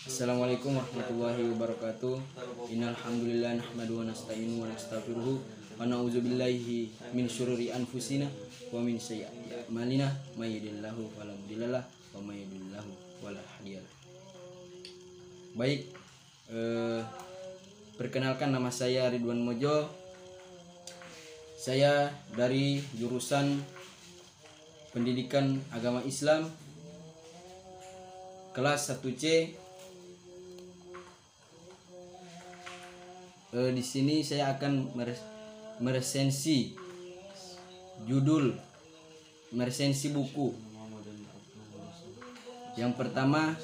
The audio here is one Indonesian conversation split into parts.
Assalamualaikum warahmatullahi wabarakatuh. Innal hamdalillah nahmaduhu wa nasta'inu wa nastaghfiruh wa na'udzu billahi min syururi anfusina wa min sayyiati a'malina may yahdihillahu fala mudhillalah wa may yudhlilhu fala hadiyalah. Baik, perkenalkan, nama saya Ridwan Mojo. Saya dari jurusan Pendidikan Agama Islam kelas 1C. Di sini saya akan meresensi buku. Yang pertama,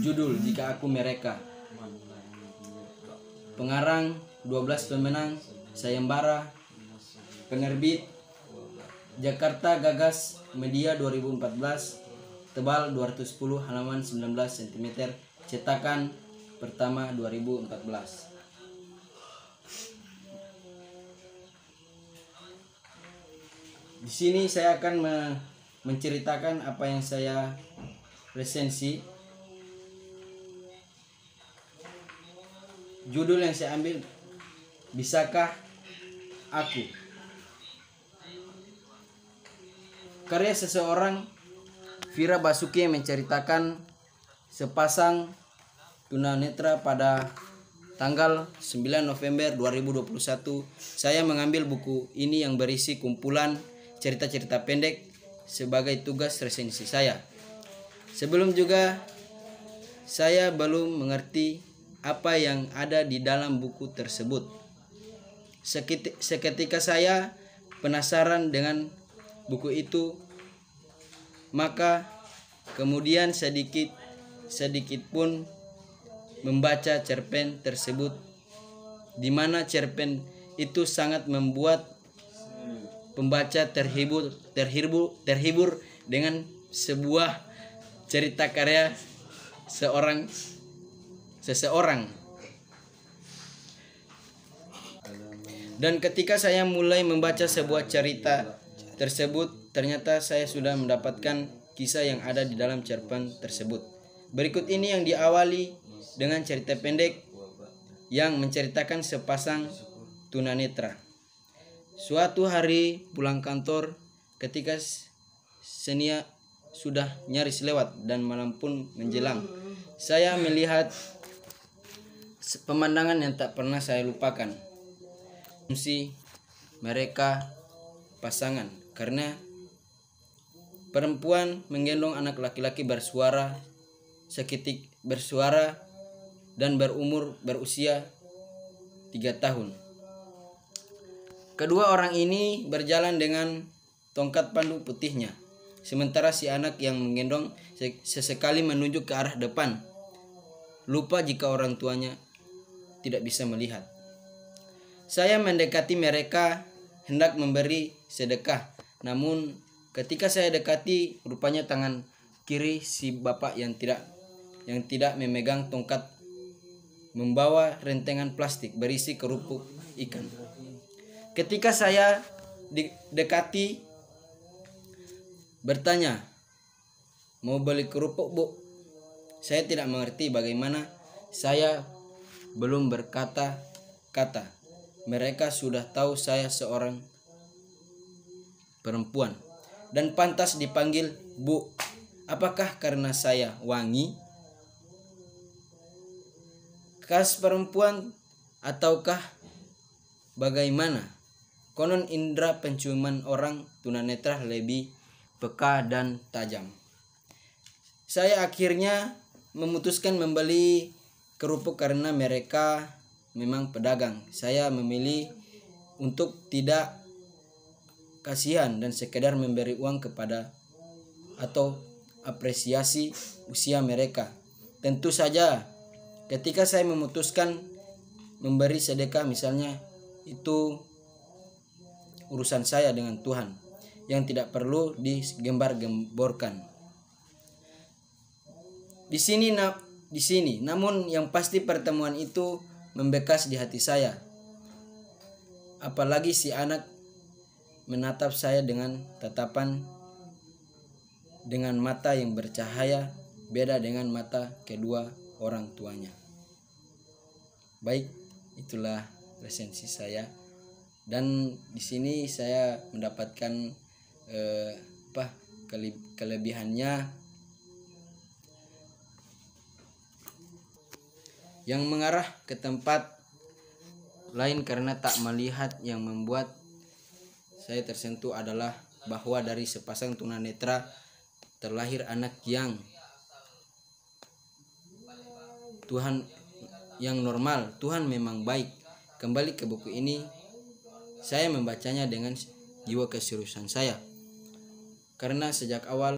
judul Jika Aku Mereka. Pengarang 12 pemenang sayembara, penerbit Jakarta Gagas Media 2014, tebal 210 halaman 19 cm, cetakan pertama 2014. Di sini saya akan menceritakan apa yang saya resensi. Judul yang saya ambil, Bisakah Aku? Karya seseorang Vira Basuki yang menceritakan sepasang tunanetra pada tanggal 9 November 2021. Saya mengambil buku ini yang berisi kumpulan cerita-cerita pendek sebagai tugas resensi saya. Sebelum juga saya belum mengerti apa yang ada di dalam buku tersebut. Seketika saya penasaran dengan buku itu, maka kemudian sedikit pun membaca cerpen tersebut, di mana cerpen itu sangat membuat pembaca terhibur dengan sebuah cerita karya seseorang. Dan ketika saya mulai membaca sebuah cerita tersebut, ternyata saya sudah mendapatkan kisah yang ada di dalam cerpen tersebut. Berikut ini yang diawali dengan cerita pendek yang menceritakan sepasang tunanetra. Suatu hari pulang kantor, ketika senia sudah nyaris lewat dan malam pun menjelang, saya melihat pemandangan yang tak pernah saya lupakan. Mereka pasangan, karena perempuan menggendong anak laki-laki bersuara dan berusia 3 tahun. Kedua orang ini berjalan dengan tongkat pandu putihnya, sementara si anak yang menggendong sesekali menunjuk ke arah depan, lupa jika orang tuanya tidak bisa melihat. Saya mendekati mereka hendak memberi sedekah, namun ketika saya dekati, rupanya tangan kiri si bapak yang tidak memegang tongkat membawa rentengan plastik berisi kerupuk ikan. Ketika saya dekati, bertanya, "Mau beli kerupuk, Bu?" Saya tidak mengerti bagaimana saya belum berkata-kata. Mereka sudah tahu saya seorang perempuan dan pantas dipanggil Bu. Apakah karena saya wangi, khas perempuan, ataukah bagaimana? Konon indera penciuman orang tunanetra lebih peka dan tajam. Saya akhirnya memutuskan membeli kerupuk karena mereka memang pedagang. Saya memilih untuk tidak kasihan dan sekedar memberi uang kepada atau apresiasi usia mereka. Tentu saja ketika saya memutuskan memberi sedekah misalnya, itu urusan saya dengan Tuhan yang tidak perlu digembar-gemborkan. Di sini, namun yang pasti pertemuan itu membekas di hati saya. Apalagi si anak menatap saya dengan tatapan dengan mata yang bercahaya, beda dengan mata kedua orang tuanya. Baik, itulah resensi saya, dan di sini saya mendapatkan kelebihannya yang mengarah ke tempat lain karena tak melihat. Yang membuat saya tersentuh adalah bahwa dari sepasang tunanetra terlahir anak yang normal. Tuhan memang baik. Kembali ke buku ini, saya membacanya dengan jiwa keseriusan saya, karena sejak awal